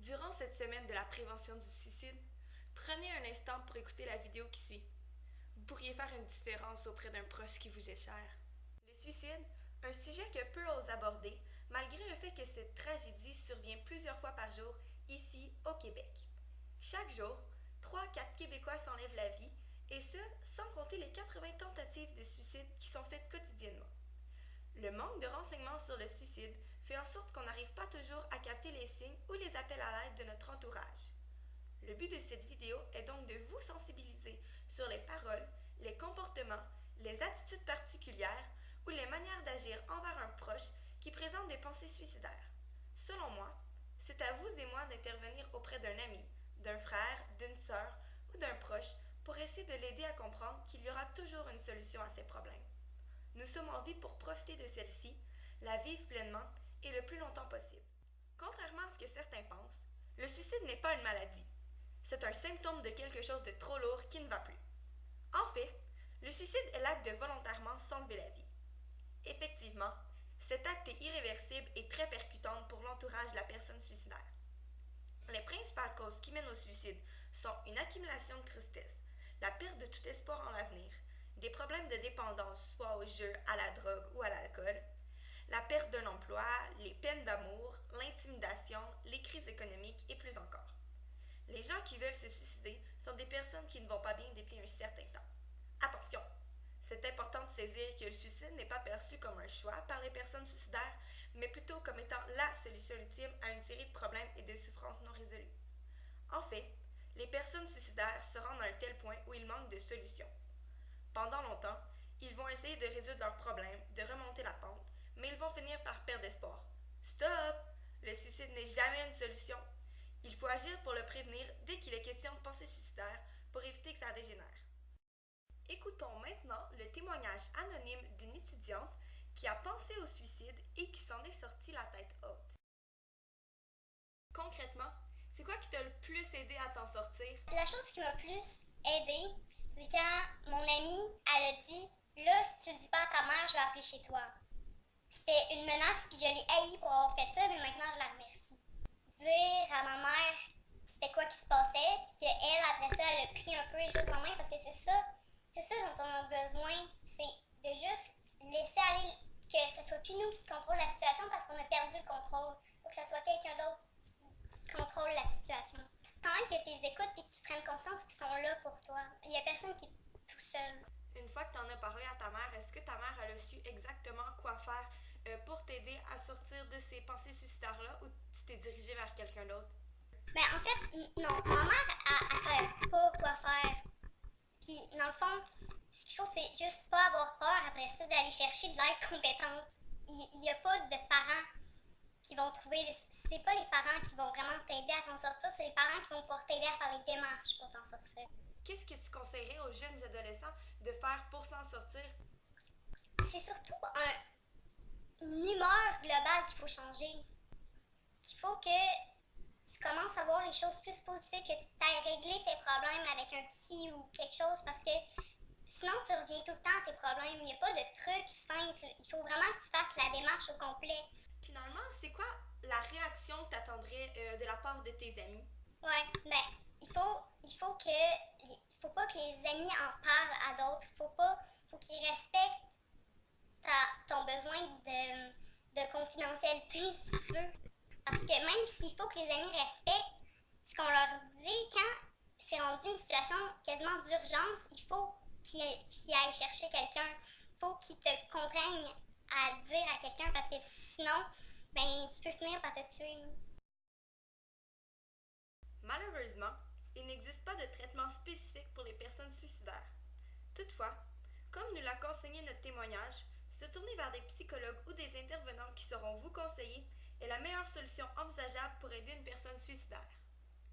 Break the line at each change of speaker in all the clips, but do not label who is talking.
Durant cette semaine de la prévention du suicide, prenez un instant pour écouter la vidéo qui suit. Vous pourriez faire une différence auprès d'un proche qui vous est cher. Le suicide, un sujet que peu osent aborder, malgré le fait que cette tragédie survient plusieurs fois par jour ici au Québec. Chaque jour, 3 à 4 Québécois s'enlèvent la vie, et ce, sans compter les 80 tentatives de suicide qui sont faites quotidiennement. Le manque de renseignements sur le suicide fait en sorte qu'on n'arrive pas toujours à capter les signes ou les appels à l'aide de notre entourage. Le but de cette vidéo est donc de vous sensibiliser sur les paroles, les comportements, les attitudes particulières ou les manières d'agir envers un proche qui présente des pensées suicidaires. Selon moi, c'est à vous et moi d'intervenir auprès d'un ami, d'un frère, d'une sœur ou d'un proche pour essayer de l'aider à comprendre qu'il y aura toujours une solution à ses problèmes. Nous sommes en vie pour profiter de celle-ci, la vivre pleinement et le plus longtemps possible. Contrairement à ce que certains pensent, le suicide n'est pas une maladie. C'est un symptôme de quelque chose de trop lourd qui ne va plus. En fait, le suicide est l'acte de volontairement s'enlever la vie. Effectivement, cet acte est irréversible et très percutant pour l'entourage de la personne suicidaire. Les principales causes qui mènent au suicide sont une accumulation de tristesse, la perte de tout espoir en l'avenir, des problèmes de dépendance soit au jeu, à la drogue ou à l'alcool, la perte d'un emploi, les peines d'amour, l'intimidation, les crises économiques et plus encore. Les gens qui veulent se suicider sont des personnes qui ne vont pas bien depuis un certain temps. Attention! C'est important de saisir que le suicide n'est pas perçu comme un choix par les personnes suicidaires, mais plutôt comme étant la solution ultime à une série de problèmes et de souffrances non résolues. En fait, les personnes suicidaires se rendent à un tel point où ils manquent de solutions. Pendant longtemps, ils vont essayer de résoudre leurs problèmes, de remonter la pente, mais ils vont finir par perdre espoir. Stop! Le suicide n'est jamais une solution. Il faut agir pour le prévenir dès qu'il est question de pensée suicidaire pour éviter que ça dégénère. Écoutons maintenant le témoignage anonyme d'une étudiante qui a pensé au suicide et qui s'en est sortie la tête haute. Concrètement, c'est quoi qui t'a le plus aidé à t'en sortir?
La chose qui m'a plus aidée, c'est quand mon amie, elle a dit « Là, si tu le dis pas à ta mère, je vais appeler chez toi. » C'était une menace, puis je l'ai haïe pour avoir fait ça, mais maintenant je la remercie. Dire à ma mère c'était quoi qui se passait, puis qu'elle, après ça, elle a pris un peu les choses en main, parce que c'est ça dont on a besoin, c'est de juste laisser aller, que ce soit plus nous qui contrôle la situation, parce qu'on a perdu le contrôle. Faut que ce soit quelqu'un d'autre qui contrôle la situation. Quand même que tu les écoutes et que tu prennes conscience qu'ils sont là pour toi. Il n'y a personne qui est tout seul.
Une fois que tu en as parlé à ta mère, est-ce que ta mère elle a su exactement quoi faire pour t'aider à sortir de ces pensées suicidaires-là, ou tu t'es dirigé vers quelqu'un d'autre?
Ben en fait, non. Ma mère, elle savait pas quoi faire. Puis dans le fond, ce qu'il faut, c'est juste pas avoir peur après ça d'aller chercher de l'aide compétente. Il n'y a pas de parents qui vont trouver. C'est pas les parents qui vont vraiment t'aider à t'en sortir, c'est les parents qui vont pouvoir t'aider à faire les démarches pour t'en sortir.
Qu'est-ce que tu conseillerais aux jeunes adolescents de faire pour s'en sortir?
C'est surtout une humeur globale qu'il faut changer. Il faut que tu commences à voir les choses plus positives, que tu t'ailles régler tes problèmes avec un psy ou quelque chose, parce que sinon tu reviens tout le temps à tes problèmes. Il n'y a pas de truc simple. Il faut vraiment que tu fasses la démarche au complet.
Finalement, c'est quoi la réaction que tu attendrais de la part de tes amis?
Ouais, ben, il faut pas que les amis en parlent à d'autres. Faut qu'ils respectent ton besoin de confidentialité, si tu veux. Parce que même s'il faut que les amis respectent ce qu'on leur dit, quand c'est rendu une situation quasiment d'urgence, il faut qu'ils aillent chercher quelqu'un. Il faut qu'ils te contraignent à dire à quelqu'un, parce que sinon, ben, tu peux finir par te tuer.
Malheureusement, il n'existe pas de traitement spécifique pour les personnes suicidaires. Toutefois, comme nous l'a conseillé notre témoignage, se tourner vers des psychologues ou des intervenants qui sauront vous conseiller est la meilleure solution envisageable pour aider une personne suicidaire.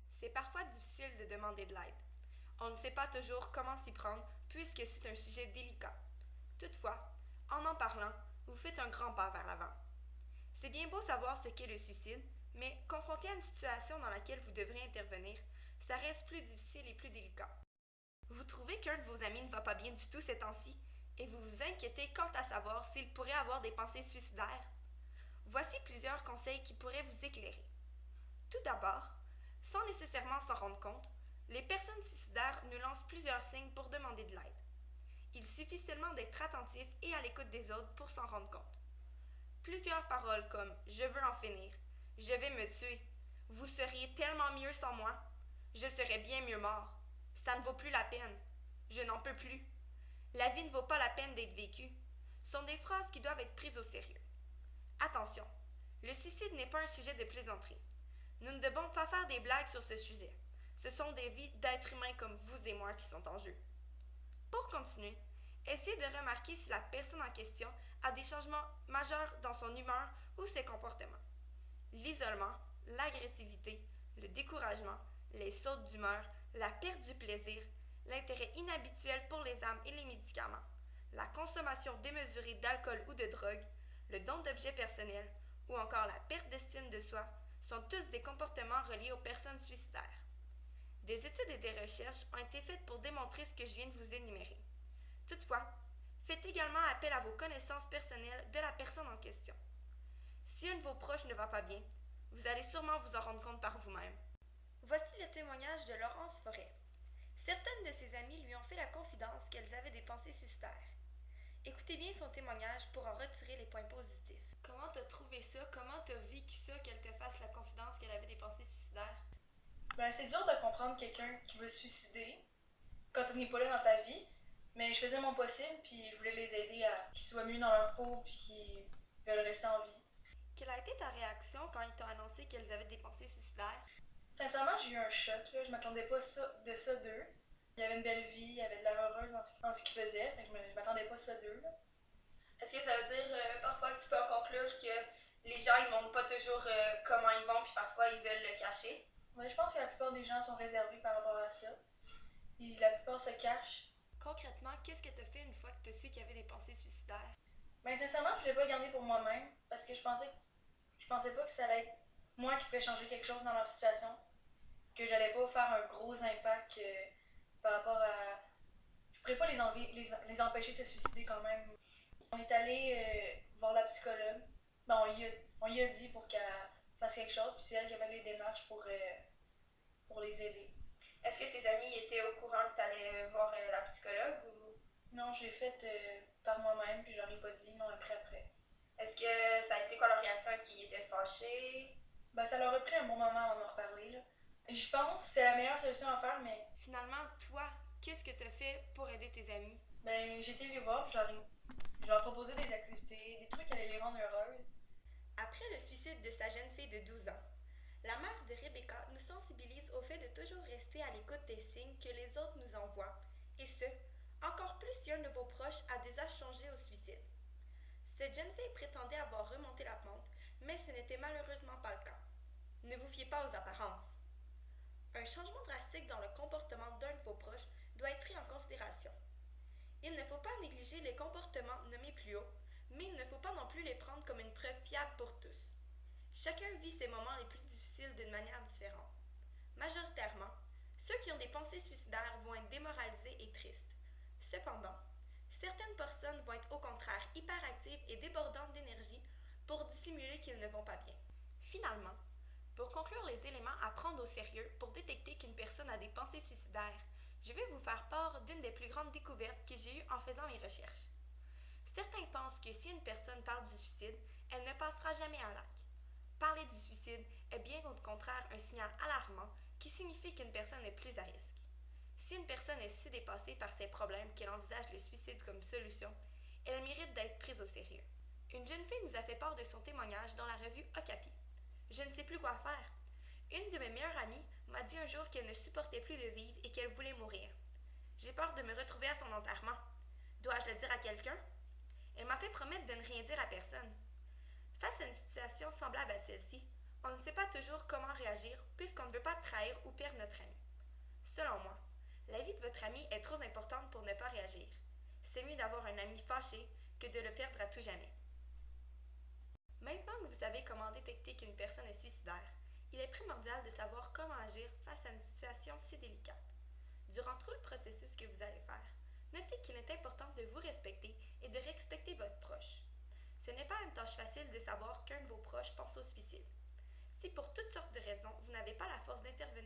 C'est parfois difficile de demander de l'aide. On ne sait pas toujours comment s'y prendre puisque c'est un sujet délicat. Toutefois, en parlant, vous faites un grand pas vers l'avant. C'est bien beau savoir ce qu'est le suicide, mais confronté à une situation dans laquelle vous devrez intervenir, ça reste plus difficile et plus délicat. Vous trouvez qu'un de vos amis ne va pas bien du tout ces temps-ci et vous vous inquiétez quant à savoir s'il pourrait avoir des pensées suicidaires? Voici plusieurs conseils qui pourraient vous éclairer. Tout d'abord, Sans nécessairement s'en rendre compte, les personnes suicidaires nous lancent plusieurs signes pour demander de l'aide. Il suffit seulement d'être attentif et à l'écoute des autres pour s'en rendre compte. Plusieurs paroles comme « je veux en finir »,« je vais me tuer »,« vous seriez tellement mieux sans moi »,« je serais bien mieux mort »,« ça ne vaut plus la peine »,« je n'en peux plus »,« la vie ne vaut pas la peine d'être vécue », sont des phrases qui doivent être prises au sérieux. Attention, le suicide n'est pas un sujet de plaisanterie. Nous ne devons pas faire des blagues sur ce sujet. Ce sont des vies d'êtres humains comme vous et moi qui sont en jeu. Pour continuer, essayez de remarquer si la personne en question a des changements majeurs dans son humeur ou ses comportements. L'isolement, l'agressivité, le découragement, les sautes d'humeur, la perte du plaisir, l'intérêt inhabituel pour les armes et les médicaments, la consommation démesurée d'alcool ou de drogue, le don d'objets personnels ou encore la perte d'estime de soi sont tous des comportements reliés aux personnes suicidaires. Des études et des recherches ont été faites pour démontrer ce que je viens de vous énumérer. Toutefois, faites également appel à vos connaissances personnelles de la personne en question. Si un de vos proches ne va pas bien, vous allez sûrement vous en rendre compte par vous-même. Voici le témoignage de Laurence Forêt. Certaines de ses amies lui ont fait la confidence qu'elles avaient des pensées suicidaires. Écoutez bien son témoignage pour en retirer les points positifs. Comment t'as trouvé ça? Comment t'as vécu ça qu'elle te fasse la confidence qu'elle avait des pensées suicidaires?
C'est dur de comprendre quelqu'un qui veut se suicider quand on n'est pas là dans ta vie, mais je faisais mon possible puis je voulais les aider à qu'ils soient mieux dans leur peau puis qu'ils veulent rester en vie.
Quelle a été ta réaction quand ils t'ont annoncé qu'elles avaient des pensées suicidaires?
Sincèrement, j'ai eu un choc, là. Je m'attendais pas de ça d'eux. Il y avait une belle vie, il y avait de l'air heureuse dans ce qu'ils faisaient, fait que je m'attendais pas ça d'eux, là.
Est-ce que ça veut dire parfois que tu peux en conclure que les gens ils montrent pas toujours comment ils vont puis parfois ils veulent le cacher?
Ouais, je pense que la plupart des gens sont réservés par rapport à ça. Et la plupart se cachent.
Concrètement, qu'est-ce que t'as fait une fois que t'as su qu'il y avait des pensées suicidaires?
Sincèrement, je voulais pas le garder pour moi-même parce que je pensais pas que ça allait être moi qui pouvais changer quelque chose dans leur situation. Que j'allais pas faire un gros impact par rapport à. Je pourrais pas les empêcher de se suicider quand même. On est allé voir la psychologue. On y a dit pour qu'elle fasse quelque chose, puis c'est elle qui a fait les démarches pour les aider.
Est-ce que tes amis étaient au courant que tu allais voir la psychologue ou...
Non, je l'ai faite par moi-même, puis je leur ai pas dit, ils m'ont appris après.
Est-ce que ça a été quoi leur réaction? Est-ce qu'ils étaient fâchés?
Ça leur a pris un bon moment à en reparler, là. Je pense que c'est la meilleure solution à faire, mais...
Finalement, toi, qu'est-ce que tu as fait pour aider tes amis?
J'ai été les voir, puis je leur ai proposé des activités, des trucs qui allaient les rendre heureuses.
Après le suicide de sa jeune fille de 12 ans, la mère de Rebecca nous sensibilise au fait de toujours rester à l'écoute des signes que les autres nous envoient, et ce, encore plus si un de vos proches a déjà songé au suicide. Cette jeune fille prétendait avoir remonté la pente, mais ce n'était malheureusement pas le cas. Ne vous fiez pas aux apparences. Un changement drastique dans le comportement d'un de vos proches doit être pris en considération. Il ne faut pas négliger les comportements nommés plus haut, mais il ne faut pas non plus les prendre comme une preuve fiable pour tous. Chacun vit ses moments les plus difficiles d'une manière différente. Majoritairement, ceux qui ont des pensées suicidaires vont être démoralisés et tristes. Cependant, certaines personnes vont être au contraire hyperactives et débordantes d'énergie pour dissimuler qu'ils ne vont pas bien. Finalement, pour conclure les éléments à prendre au sérieux pour détecter qu'une personne a des pensées suicidaires, je vais vous faire part d'une des plus grandes découvertes que j'ai eues en faisant mes recherches. Certains pensent que si une personne parle du suicide, elle ne passera jamais à l'acte. Parler du suicide est bien au contraire un signal alarmant qui signifie qu'une personne est plus à risque. Si une personne est si dépassée par ses problèmes qu'elle envisage le suicide comme solution, elle mérite d'être prise au sérieux. Une jeune fille nous a fait part de son témoignage dans la revue Okapi. Je ne sais plus quoi faire. Une de mes meilleures amies m'a dit un jour qu'elle ne supportait plus de vivre et qu'elle voulait mourir. J'ai peur de me retrouver à son enterrement. Dois-je le dire à quelqu'un? Elle m'a fait promettre de ne rien dire à personne. Face à une situation semblable à celle-ci, on ne sait pas toujours comment réagir puisqu'on ne veut pas trahir ou perdre notre ami. Selon moi, la vie de votre ami est trop importante pour ne pas réagir. C'est mieux d'avoir un ami fâché que de le perdre à tout jamais. Maintenant que vous savez comment détecter qu'une personne est suicidaire, il est primordial de savoir comment agir face à une situation si délicate. Durant tout le processus que vous allez faire, notez qu'il est important de vous respecter et de respecter votre proche. Ce n'est pas une tâche facile de savoir qu'un de vos proches pense au suicide. Si pour toutes sortes de raisons, vous n'avez pas la force d'intervenir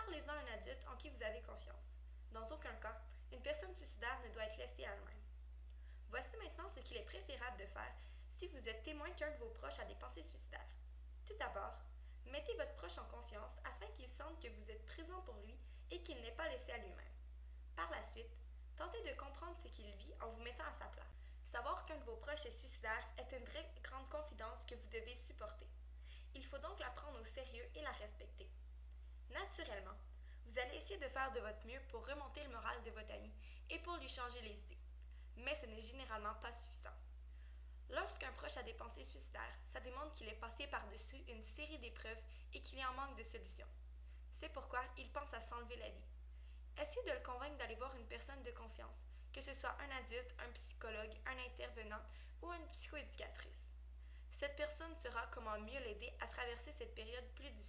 Parlez-en à un adulte en qui vous avez confiance. Dans aucun cas, une personne suicidaire ne doit être laissée à elle-même. Voici maintenant ce qu'il est préférable de faire si vous êtes témoin qu'un de vos proches a des pensées suicidaires. Tout d'abord, mettez votre proche en confiance afin qu'il sente que vous êtes présent pour lui et qu'il n'est pas laissé à lui-même. Par la suite, tentez de comprendre ce qu'il vit en vous mettant à sa place. Savoir qu'un de vos proches est suicidaire est une très grande confidence que vous devez supporter. Il faut donc la prendre au sérieux et la respecter. Naturellement, vous allez essayer de faire de votre mieux pour remonter le moral de votre ami et pour lui changer les idées. Mais ce n'est généralement pas suffisant. Lorsqu'un proche a des pensées suicidaires, ça démontre qu'il est passé par-dessus une série d'épreuves et qu'il est en manque de solutions. C'est pourquoi il pense à s'enlever la vie. Essayez de le convaincre d'aller voir une personne de confiance, que ce soit un adulte, un psychologue, un intervenant ou une psychoéducatrice. Cette personne saura comment mieux l'aider à traverser cette période plus difficile.